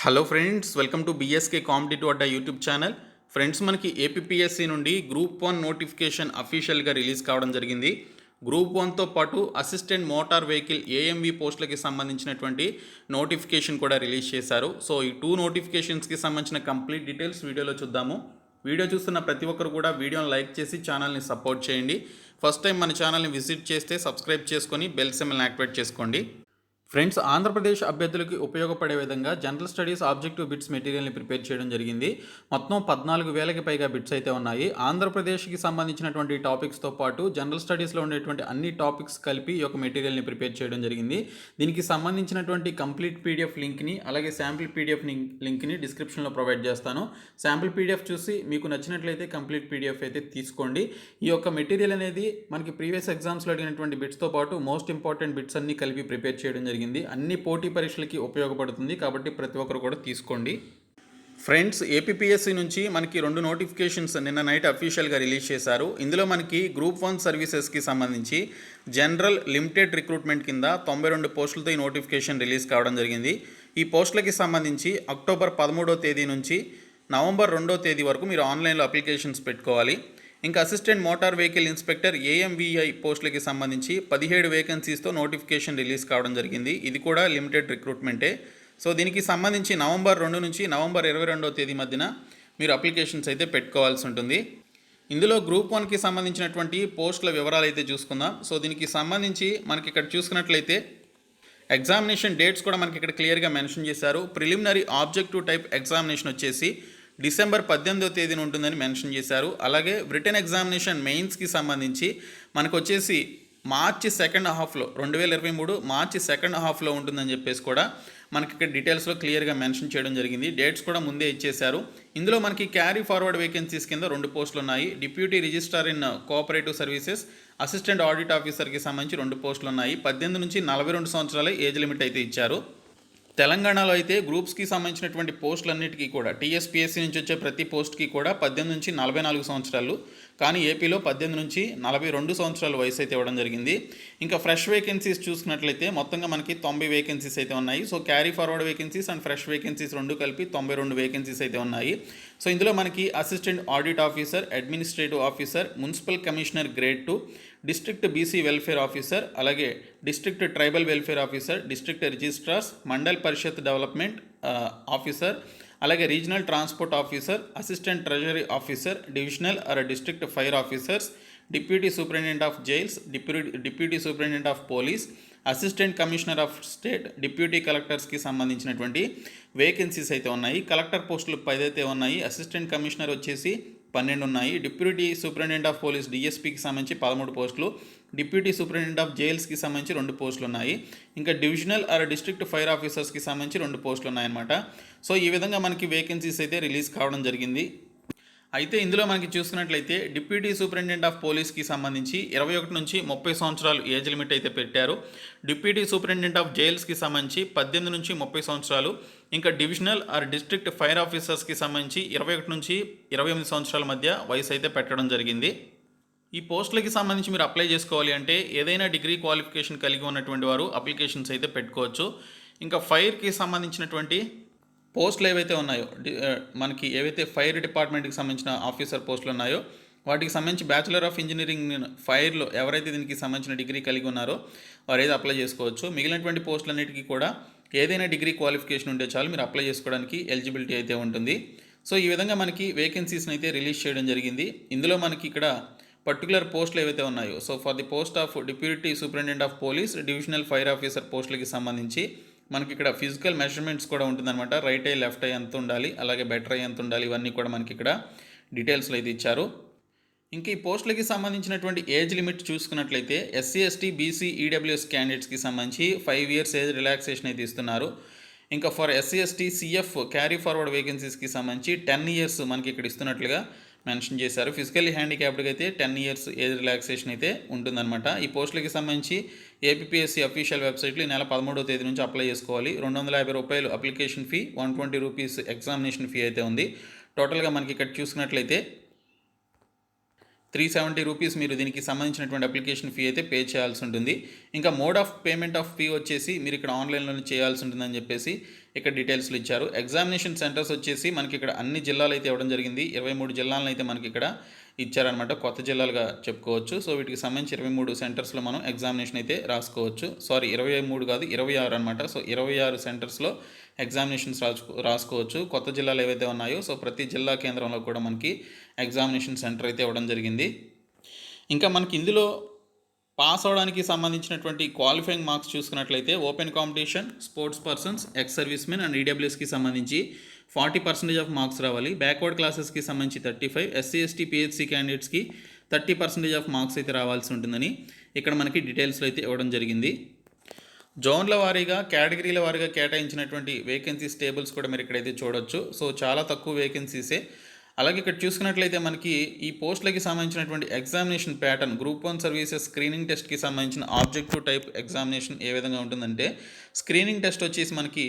Hello friends, welcome to BSK competitive Adda YouTube channel. Friends, మనకి APPSC నుండి group 1 notification అఫీషియల్గా release కావడం జరిగింది. గ్రూప్ 1తో పాటు అసిస్టెంట్ మోటార్ వెహికల్ ఏఎంవి పోస్టులకి సంబంధించినటువంటి నోటిఫికేషన్ కూడా రిలీజ్ చేశారు. సో ఈ 2 నోటిఫికేషన్స్కి సంబంధించిన కంప్లీట్ డీటెయిల్స్ వీడియోలో చూద్దాము. వీడియో చూస్తున్న ప్రతి ఒక్కరు కూడా వీడియోని లైక్ చేసి ఛానల్ని సపోర్ట్ చేయండి. ఫస్ట్ టైం మన ఛానల్ని విజిట్ చేస్తే సబ్స్క్రైబ్ చేసుకొని బెల్ సింబల్ని యాక్టివేట్ చేసుకోండి. ఫ్రెండ్స్, ఆంధ్రప్రదేశ్ అభ్యర్థులకి ఉపయోగపడే విధంగా జనరల్ స్టడీస్ ఆబ్జెక్టివ్ బిట్స్ మెటీరియల్ని ప్రిపేర్ చేయడం జరిగింది. మొత్తం 14,000కి పైగా బిట్స్ అయితే ఉన్నాయి. ఆంధ్రప్రదేశ్కి సంబంధించినటువంటి టాపిక్స్తో పాటు జనరల్ స్టడీస్లో ఉండేటువంటి అన్ని టాపిక్స్ కలిపి ఈ యొక్క మెటీరియల్ని ప్రిపేర్ చేయడం జరిగింది. దీనికి సంబంధించినటువంటి కంప్లీట్ పీడిఎఫ్ లింక్ని అలాగే శాంపిల్ పీడిఎఫ్ లింక్ని డిస్క్రిప్షన్లో ప్రొవైడ్ చేస్తాను. శాంపిల్ పీడిఎఫ్ చూసి మీకు నచ్చినట్లయితే కంప్లీట్ పీడిఎఫ్ అయితే తీసుకోండి. ఈ యొక్క మెటీరియల్ అనేది మనకి ప్రీవియస్ ఎగ్జామ్స్లో అడిగినటువంటి బిట్స్తో పాటు మోస్ట్ ఇంపార్టెంట్ బిట్స్ అన్ని కలిపి ప్రిపేర్ చేయడం జరిగింది. అన్ని పోటీ పరీక్షలకి ఉపయోగపడుతుంది కాబట్టి ప్రతి ఒక్కరు కూడా తీసుకోండి. ఫ్రెండ్స్, ఏపీపీఎస్సీ నుంచి మనకి 2 నోటిఫికేషన్స్ నిన్న నైట్ అఫీషియల్గా రిలీజ్ చేశారు. ఇందులో మనకి గ్రూప్ 1 సర్వీసెస్కి సంబంధించి జనరల్ లిమిటెడ్ రిక్రూట్మెంట్ కింద 92 పోస్టులతో ఈ నోటిఫికేషన్ రిలీజ్ కావడం జరిగింది. ఈ పోస్టులకి సంబంధించి అక్టోబర్ 13వ తేదీ నుంచి నవంబర్ 2వ తేదీ వరకు మీరు ఆన్లైన్లో అప్లికేషన్స్ పెట్టుకోవాలి. ఇంకా assistant motor vehicle inspector AMVI పోస్టులకి సంబంధించి 17 వేకెన్సీస్తో నోటిఫికేషన్ రిలీజ్ కావడం జరిగింది. ఇది కూడా లిమిటెడ్ రిక్రూట్మెంటే. సో దీనికి సంబంధించి నవంబర్ 2 నుంచి నవంబర్ 22వ తేదీ మధ్యన మీరు అప్లికేషన్స్ అయితే పెట్టుకోవాల్సి ఉంటుంది. ఇందులో గ్రూప్ 1కి సంబంధించినటువంటి పోస్టుల వివరాలు అయితే చూసుకుందాం. సో దీనికి సంబంధించి మనకి ఇక్కడ చూసుకున్నట్లయితే ఎగ్జామినేషన్ డేట్స్ కూడా మనకి ఇక్కడ క్లియర్గా మెన్షన్ చేశారు. ప్రిలిమినరీ ఆబ్జెక్టివ్ టైప్ ఎగ్జామినేషన్ వచ్చేసి డిసెంబర్ 18వ తేదీన ఉంటుందని మెన్షన్ చేశారు. అలాగే రిటన్ ఎగ్జామినేషన్ మెయిన్స్కి సంబంధించి మనకు వచ్చేసి మార్చి సెకండ్ హాఫ్లో 2023 మార్చి సెకండ్ హాఫ్లో ఉంటుందని చెప్పేసి కూడా మనకి ఇక్కడ డీటెయిల్స్లో క్లియర్గా మెన్షన్ చేయడం జరిగింది. డేట్స్ కూడా ముందే ఇచ్చేశారు. ఇందులో మనకి క్యారీ ఫార్వర్డ్ వేకెన్సీస్ కింద 2 పోస్టులు ఉన్నాయి. Deputy registrar in cooperative services, assistant audit ఆఫీసర్కి సంబంధించి 2 పోస్టులు ఉన్నాయి. 18 నుంచి 42 సంవత్సరాల ఏజ్ లిమిట్ అయితే ఇచ్చారు. తెలంగాణలో అయితే గ్రూప్స్కి సంబంధించినటువంటి పోస్టులన్నిటికీ కూడా టీఎస్పీఎస్సీ నుంచి వచ్చే ప్రతి పోస్ట్కి కూడా 18 నుంచి 44 సంవత్సరాలు, కానీ ఏపీలో 18 నుంచి 42 సంవత్సరాల వయసు అయితే ఇవ్వడం జరిగింది. ఇంకా ఫ్రెష్ వేకెన్సీస్ చూసుకున్నట్లయితే మొత్తంగా మనకి 90 వేకెన్సీస్ అయితే ఉన్నాయి. So carry forward vacancies and fresh vacancies 2 కలిపి 92 వేకెన్సీస్ అయితే ఉన్నాయి. సో ఇందులో మనకి assistant audit officer, administrative officer, municipal commissioner grade 2, district BC welfare officer, అలాగే district tribal welfare officer, district registrars, Mandal Parishad development officer, అలాగే regional transport officer, assistant treasury officer, divisional or district fire officers, deputy superintendent of jails, deputy superintendent of police, assistant commissioner of state, deputy కలెక్టర్స్కి సంబంధించినటువంటి vacancies అయితే ఉన్నాయి. Collector పోస్టులు 10 అయితే ఉన్నాయి. Assistant commissioner వచ్చేసి 12 ఉన్నాయి. Deputy superintendent of police డిఎస్పీకి సంబంధించి 13 పోస్టులు, డిప్యూటీ సూపరింటెండెంట్ ఆఫ్ జైల్స్కి సంబంధించి 2 పోస్టులు ఉన్నాయి. ఇంకా డివిజనల్ ఆర్ డిస్ట్రిక్ట్ ఫైర్ ఆఫీసర్స్కి సంబంధించి 2 పోస్టులు ఉన్నాయన్నమాట. సో ఈ విధంగా మనకి వేకెన్సీస్ అయితే రిలీజ్ కావడం జరిగింది. అయితే ఇందులో మనకి చూసుకున్నట్లయితే డిప్యూటీ సూపరింటెండెంట్ ఆఫ్ పోలీస్కి సంబంధించి 21 నుంచి 30 సంవత్సరాలు ఏజ్ లిమిట్ అయితే పెట్టారు. డిప్యూటీ సూపరింటెండెంట్ ఆఫ్ జైల్స్కి సంబంధించి 18 నుంచి 30 సంవత్సరాలు, ఇంకా డివిజనల్ ఆర్ డిస్ట్రిక్ట్ ఫైర్ ఆఫీసర్స్కి సంబంధించి 21 నుంచి 28 సంవత్సరాల మధ్య వయసు అయితే పెట్టడం జరిగింది. ఈ పోస్టులకి సంబంధించి మీరు అప్లై చేసుకోవాలి అంటే ఏదైనా డిగ్రీ క్వాలిఫికేషన్ కలిగి ఉన్నటువంటి వారు అప్లికేషన్స్ అయితే పెట్టుకోవచ్చు. ఇంకా ఫైర్కి సంబంధించినటువంటి పోస్టులు ఏవైతే ఉన్నాయో, మనకి ఏవైతే ఫైర్ డిపార్ట్మెంట్కి సంబంధించిన ఆఫీసర్ పోస్టులు ఉన్నాయో వాటికి సంబంధించి బ్యాచిలర్ ఆఫ్ ఇంజనీరింగ్ ఫైర్లో ఎవరైతే దీనికి సంబంధించిన డిగ్రీ కలిగి ఉన్నారో వారైతే అప్లై చేసుకోవచ్చు. మిగిలినటువంటి పోస్టులన్నిటికీ కూడా ఏదైనా డిగ్రీ క్వాలిఫికేషన్ ఉంటే చాలు మీరు అప్లై చేసుకోవడానికి ఎలిజిబిలిటీ అయితే ఉంటుంది. సో ఈ విధంగా మనకి వేకెన్సీస్ని అయితే రిలీజ్ చేయడం జరిగింది. ఇందులో మనకి ఇక్కడ పర్టికులర్ పోస్టులు ఏవైతే ఉన్నాయో, so for the post of deputy superintendent of police, divisional fire officer పోస్టులకి సంబంధించి మనకి ఇక్కడ ఫిజికల్ మెజర్మెంట్స్ కూడా ఉంటుందన్నమాట. రైట్ ఐ, లెఫ్ట్ ఐ ఎంత ఉండాలి, అలాగే బెటర్ ఐ ఎంత ఉండాలి, ఇవన్నీ కూడా మనకి ఇక్కడ డీటెయిల్స్లో అయితే ఇచ్చారు. ఇంకా ఈ పోస్టులకి సంబంధించినటువంటి ఏజ్ లిమిట్ చూసుకున్నట్లయితే ఎస్సీ, ఎస్టీ, బీసీ, ఈడబ్ల్యూఎస్ క్యాండిడేట్స్కి సంబంధించి 5 years ఏజ్ రిలాక్సేషన్ అయితే ఇస్తున్నారు. ఇంకా for SC, ST, CF carry forward వేకెన్సీస్కి సంబంధించి 10 years మనకి ఇక్కడ ఇస్తున్నట్లుగా మెన్షన్ చేశారు. ఫిజికల్లీ హ్యాండిక్యాప్డ్కి అయితే 10 years ఏజ్ రిలాక్సేషన్ అయితే ఉంటుందన్నమాట. ఈ పోస్టులకి సంబంధించి ఏపీపీఎస్సీ అఫీషియల్ వెబ్సైట్లో ఈ నెల 13వ తేదీ నుంచి అప్లై చేసుకోవాలి. 250 రూపాయలు application fee, 120 rupees examination fee అయితే ఉంది. టోటల్గా మనకి ఇక్కడ చూసుకున్నట్లయితే 370 రూపీస్ మీరు దీనికి సంబంధించినటువంటి అప్లికేషన్ ఫీ అయితే పే చేయాల్సి ఉంటుంది. ఇంకా mode of payment of fee వచ్చేసి మీరు ఇక్కడ ఆన్లైన్లోనే చేయాల్సి ఉంటుందని చెప్పేసి ఇక్కడ డీటెయిల్స్లో ఇచ్చారు. ఎగ్జామినేషన్ సెంటర్స్ వచ్చేసి మనకి ఇక్కడ అన్ని జిల్లాలు అయితే ఇవ్వడం జరిగింది. 23 జిల్లాలను అయితే మనకి ఇక్కడ ఇచ్చారనమాట, కొత్త జిల్లాలుగా చెప్పుకోవచ్చు. సో వీటికి సంబంధించి 23 సెంటర్స్లో మనం ఎగ్జామినేషన్ అయితే రాసుకోవచ్చు. సారీ 23 కాదు 26 అనమాట. సో 26 సెంటర్స్లో ఎగ్జామినేషన్స్ రాసుకోవచ్చు. కొత్త జిల్లాలు ఏవైతే ఉన్నాయో సో ప్రతి జిల్లా కేంద్రంలో కూడా మనకి ఎగ్జామినేషన్ సెంటర్ అయితే ఇవ్వడం జరిగింది. ఇంకా మనకి ఇందులో పాస్ అవడానికి సంబంధించినటువంటి క్వాలిఫైయింగ్ మార్క్స్ చూసుకున్నట్లయితే open competition, sports persons, ex service men and ఈడబ్ల్యూఎస్కి సంబంధించి 40% ఆఫ్ మార్క్స్ రావాలి. బ్యాక్వర్డ్ క్లాసెస్కి సంబంధించి 35, ఎస్సీ ఎస్టీ పిహెచ్సి క్యాండిడేట్స్కి 30% ఆఫ్ మార్క్స్ అయితే రావాల్సి ఉంటుందని ఇక్కడ మనకి డీటెయిల్స్లో అయితే ఇవ్వడం జరిగింది. జోన్ల వారీగా, కేటగిరీల వారీగా కేటాయించినటువంటి వేకెన్సీస్ టేబుల్స్ కూడా మీరు ఇక్కడైతే చూడొచ్చు. సో చాలా తక్కువ వేకెన్సీసే. అలాగే ఇక్కడ చూసుకున్నట్లయితే మనకి ఈ పోస్టులకి సంబంధించినటువంటి examination pattern, group 1 services screening టెస్ట్కి సంబంధించిన ఆబ్జెక్టివ్ టైప్ ఎగ్జామినేషన్ ఏ విధంగా ఉంటుందంటే, స్క్రీనింగ్ టెస్ట్ వచ్చేసి మనకి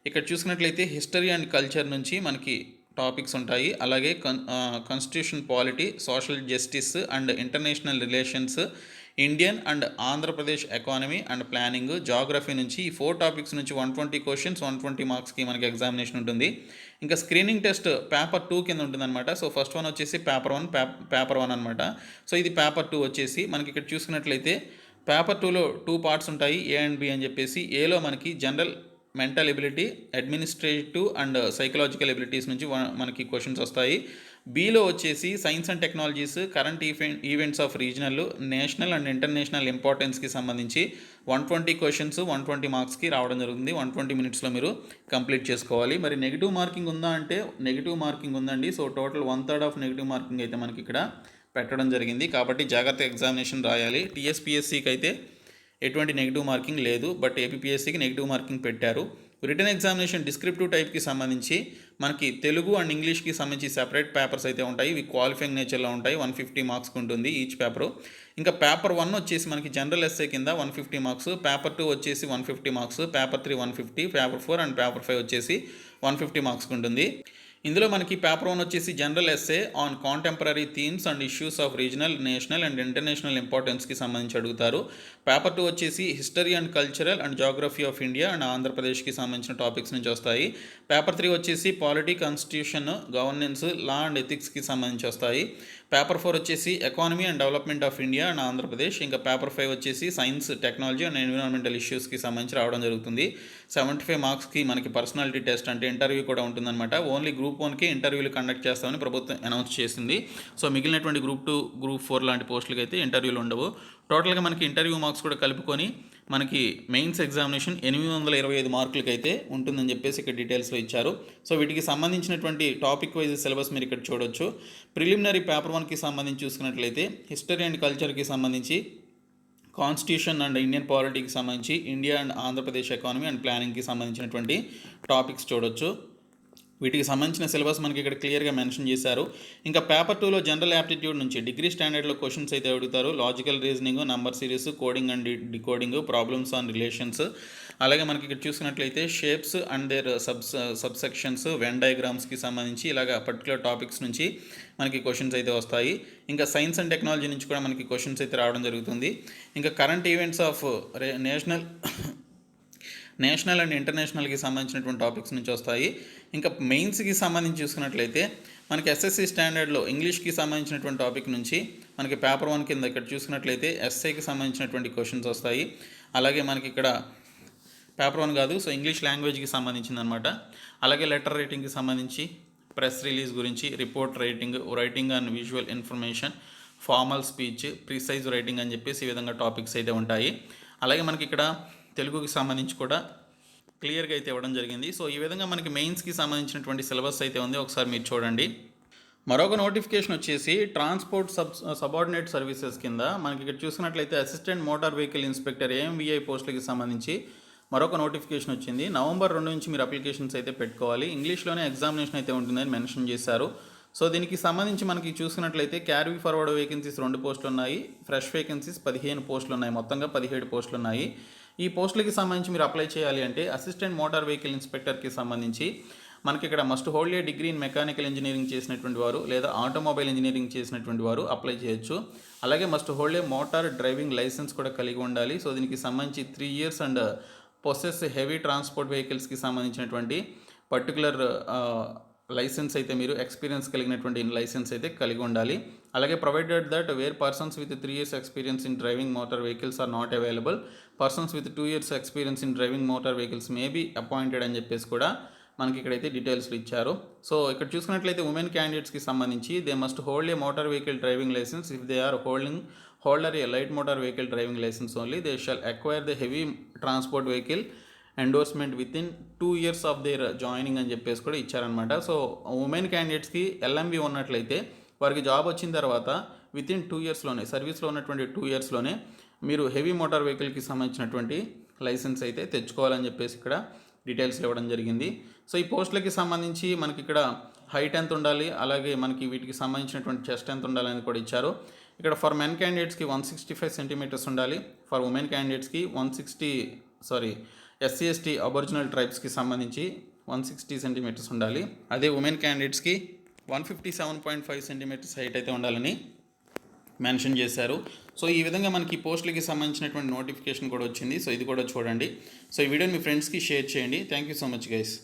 ఇక్కడ చూసుకున్నట్లయితే హిస్టరీ అండ్ కల్చర్ నుంచి మనకి టాపిక్స్ ఉంటాయి. అలాగే constitution polity, social justice and international relations, Indian and Andhra Pradesh economy and planning, geography నుంచి ఈ 4 టాపిక్స్ నుంచి 120 క్వశ్చన్స్ 120 మార్క్స్కి మనకి ఎగ్జామినేషన్ ఉంటుంది. ఇంకా స్క్రీనింగ్ టెస్ట్ పేపర్ 2 కింద ఉంటుందన్నమాట. సో ఫస్ట్ వన్ వచ్చేసి పేపర్ 1 అనమాట. సో ఇది పేపర్ 2 వచ్చేసి మనకి ఇక్కడ చూసుకున్నట్లయితే పేపర్ 2లో 2 పార్ట్స్ ఉంటాయి, ఏ అండ్ బి అని చెప్పేసి. ఏలో మనకి general mental ability, administrative and psychological abilities నుంచి మనకి క్వశ్చన్స్ వస్తాయి. బీలో వచ్చేసి science and technologies, current events of regional, national and international ఇంపార్టెన్స్కి సంబంధించి 120 క్వశ్చన్స్ 120 మార్క్స్కి రావడం జరుగుతుంది. 120 మినిట్స్లో మీరు కంప్లీట్ చేసుకోవాలి. మరి నెగిటివ్ మార్కింగ్ ఉందా అంటే నెగిటివ్ మార్కింగ్ ఉందండి. So total 1/3 of negative marking అయితే మనకి ఇక్కడ పెట్టడం జరిగింది. కాబట్టి జాగ్రత్త ఎగ్జామినేషన్ రాయాలి. టీఎస్పీఎస్సీకి అయితే ఎటువంటి నెగిటివ్ మార్కింగ్ లేదు, బట్ ఏపీఎస్సీకి నెగిటివ్ మార్కింగ్ పెట్టారు. రిటన్ ఎగ్జామినేషన్ డిస్క్రిప్టివ్ టైప్కి సంబంధించి మనకి తెలుగు అండ్ ఇంగ్లీష్కి సంబంధించి సెపరేట్ పేపర్స్ అయితే ఉంటాయి. ఇవి క్వాలిఫైయింగ్ నేచర్లో ఉంటాయి. 150 మార్క్స్కి ఉంటుంది ఈచ్ పేపరు. ఇంకా పేపర్ 1 వచ్చేసి మనకి జనరల్ ఎస్ఏ కింద 150 మార్క్స్, పేపర్ 2 వచ్చేసి 150 marks, paper 3 150, paper 4 and paper 5 వచ్చేసి 150 మార్క్స్కి ఉంటుంది. ఇందులో మనకి పేపర్ 1 వచ్చేసి general essay on contemporary themes and issues of regional, national and international ఇంపార్టెన్స్కి సంబంధించి అడుగుతారు. పేపర్ 2 వచ్చేసి history and cultural and geography of India and ఆంధ్రప్రదేశ్కి సంబంధించిన టాపిక్స్ నుంచి వస్తాయి. పేపర్ 3 వచ్చేసి polity, constitution, governance, law and ఎథిక్స్కి సంబంధించి వస్తాయి. పేపర్ 4 వచ్చేసి economy and development of India and Andhra Pradesh. ఇంకా పేపర్ 5 వచ్చేసి సైన్స్, టెక్నాలజీ అండ్ ఎన్విరాన్మెంటల్ ఇష్యూస్కి సంబంధించి రావడం జరుగుతుంది. 75 మార్క్స్కి మనకి పర్సనాలిటీ టెస్ట్ అంటే ఇంటర్వ్యూ కూడా ఉంటుందన్నమాట. ఓన్లీ గ్రూప్ 1కి ఇంటర్వ్యూలు కండక్ట్ చేస్తామని ప్రభుత్వం అనౌన్స్ చేసింది. సో మిగిలినటువంటి గ్రూప్ 2, గ్రూప్ 4 లాంటి పోస్టులకి అయితే ఇంటర్వ్యూలు ఉండవు. టోటల్గా మనకి ఇంటర్వ్యూ మార్క్స్ కూడా కలుపుకొని మనకి మెయిన్స్ ఎగ్జామినేషన్ 825 మార్కులకి అయితే ఉంటుందని చెప్పేసి ఇక్కడ డీటెయిల్స్లో ఇచ్చారు. సో వీటికి సంబంధించినటువంటి టాపిక్ వైజ్ సిలబస్ మీరు ఇక్కడ చూడొచ్చు. ప్రిలిమినరీ పేపర్ 1కి సంబంధించి చూసుకున్నట్లయితే హిస్టరీ అండ్ కల్చర్కి సంబంధించి, కాన్స్టిట్యూషన్ అండ్ ఇండియన్ పాలిటీకి సంబంధించి, India and Andhra Pradesh economy and ప్లానింగ్కి సంబంధించినటువంటి టాపిక్స్ చూడొచ్చు. వీటికి సంబంధించిన సిలబస్ మనకి ఇక్కడ క్లియర్గా మెన్షన్ చేశారు. ఇంకా పేపర్ 2లో జనరల్ యాప్టిట్యూడ్ నుంచి డిగ్రీ స్టాండర్డ్లో క్వశ్చన్స్ అయితే అడుగుతారు. Logical reasoning, number series, coding and decoding, problems on relations. అలాగే మనకి ఇక్కడ చూసుకున్నట్లయితే shapes and their subsections, Venn డయాగ్రామ్స్కి సంబంధించి ఇలాగ పర్టికులర్ టాపిక్స్ నుంచి మనకి క్వశ్చన్స్ అయితే వస్తాయి. ఇంకా సైన్స్ అండ్ టెక్నాలజీ నుంచి కూడా మనకి క్వశ్చన్స్ అయితే రావడం జరుగుతుంది. ఇంకా current events of national and ఇంటర్నేషనల్కి సంబంధించినటువంటి టాపిక్స్ నుంచి వస్తాయి. ఇంకా మెయిన్స్కి సంబంధించి చూసుకున్నట్లయితే మనకి ఎస్ఎస్సి స్టాండర్డ్లో ఇంగ్లీష్కి సంబంధించినటువంటి టాపిక్ నుంచి మనకి పేపర్ 1 కింద ఇక్కడ చూసుకున్నట్లయితే ఎస్ఐకి సంబంధించినటువంటి క్వశ్చన్స్ వస్తాయి. అలాగే మనకి ఇక్కడ పేపర్ 1 కాదు, సో ఇంగ్లీష్ లాంగ్వేజ్కి సంబంధించిందనమాట. అలాగే లెటర్ రైటింగ్కి సంబంధించి, ప్రెస్ రిలీజ్ గురించి, report writing and visual information, formal speech, precise writing అని చెప్పేసి ఈ విధంగా టాపిక్స్ అయితే ఉంటాయి. అలాగే మనకి ఇక్కడ తెలుగుకి సంబంధించి కూడా క్లియర్గా అయితే ఇవ్వడం జరిగింది. సో ఈ విధంగా మనకి మెయిన్స్కి సంబంధించినటువంటి సిలబస్ అయితే ఉంది, ఒకసారి మీరు చూడండి. మరొక నోటిఫికేషన్ వచ్చేసి ట్రాన్స్పోర్ట్ సబార్డినేట్ సర్వీసెస్ కింద మనకి ఇక్కడ చూసినట్లయితే assistant motor vehicle inspector AMVI పోస్టులకి సంబంధించి మరొక నోటిఫికేషన్ వచ్చింది. నవంబర్ 2 నుంచి మీరు అప్లికేషన్స్ అయితే పెట్టుకోవాలి. ఇంగ్లీష్లోనే ఎగ్జామినేషన్ అయితే ఉంటుందని మెన్షన్ చేశారు. సో దీనికి సంబంధించి మనకి చూసినట్లయితే క్యారీ ఫార్వర్డ్ వేకెన్సీస్ 2 పోస్టులు ఉన్నాయి, ఫ్రెష్ వేకెన్సీస్ 15 పోస్టులు ఉన్నాయి, మొత్తంగా 17 పోస్టులు ఉన్నాయి. ఈ పోస్టులకి సంబంధించి మీరు అప్లై చేయాలి అంటే అసిస్టెంట్ మోటార్ వెహికల్ ఇన్స్పెక్టర్కి సంబంధించి మనకి ఇక్కడ must hold A degree in mechanical engineering చేసినటువంటి వారు లేదా ఆటోమొబైల్ ఇంజనీరింగ్ చేసినటువంటి వారు అప్లై చేయొచ్చు. అలాగే must hold a motor driving licence కూడా కలిగి ఉండాలి. సో దీనికి సంబంధించి 3 years and possess heavy transport వెహికల్స్కి సంబంధించినటువంటి పర్టికులర్ లైసెన్స్ అయితే మీరు ఎక్స్పీరియన్స్ కలిగినటువంటి లైసెన్స్ అయితే కలిగి ఉండాలి. అలాగే provided that where persons with 3 years experience in driving motor vehicles are not available, persons with 2 years experience in driving motor vehicles may be appointed అని చెప్పేసి కూడా మనకి ఇక్కడైతే డీటెయిల్స్లో ఇచ్చారు. సో ఇక్కడ చూసుకున్నట్లయితే ఉమెన్ క్యాండిడేట్స్కి సంబంధించి they must hold a motor vehicle driving licence if they are holder a light motor vehicle driving licence only they shall acquire the heavy transport vehicle endorsement within 2 years of their joining అని చెప్పేసి కూడా ఇచ్చారనమాట. So women క్యాండిడేట్స్కి LMV ఉన్నట్లయితే వారికి job వచ్చిన తర్వాత with in 2 yearsలోనే సర్వీస్లో ఉన్నటువంటి 2 yearsలోనే మీరు హెవీ మోటార్ వెహికల్కి సంబంధించినటువంటి లైసెన్స్ అయితే తెచ్చుకోవాలని చెప్పేసి ఇక్కడ డీటెయిల్స్ ఇవ్వడం జరిగింది. సో ఈ పోస్టులకి సంబంధించి మనకి ఇక్కడ హైట్ ఎంత ఉండాలి, అలాగే మనకి వీటికి సంబంధించినటువంటి చెస్ట్ ఎంత ఉండాలని కూడా ఇచ్చారు. ఇక్కడ ఫర్ మెన్ క్యాండిడేట్స్కి 165 centimeters ఉండాలి, ఫర్ ఉమెన్ క్యాండిడేట్స్కి SC ST అబొరిజినల్ ట్రైబ్స్కి సంబంధించి 160 centimeters ఉండాలి. అదే ఉమెన్ క్యాండిడేట్స్కి 157.5 centimeters హైట్ అయితే ఉండాలని మెన్షన్ చేశారు. సో ఈ విధంగా మనకి పోస్టులకి సంబంధించినటువంటి నోటిఫికేషన్ కూడా వచ్చింది. సో ఇది కూడా చూడండి. సో ఈ వీడియోని మీ ఫ్రెండ్స్కి షేర్ చేయండి. Thank you so much guys.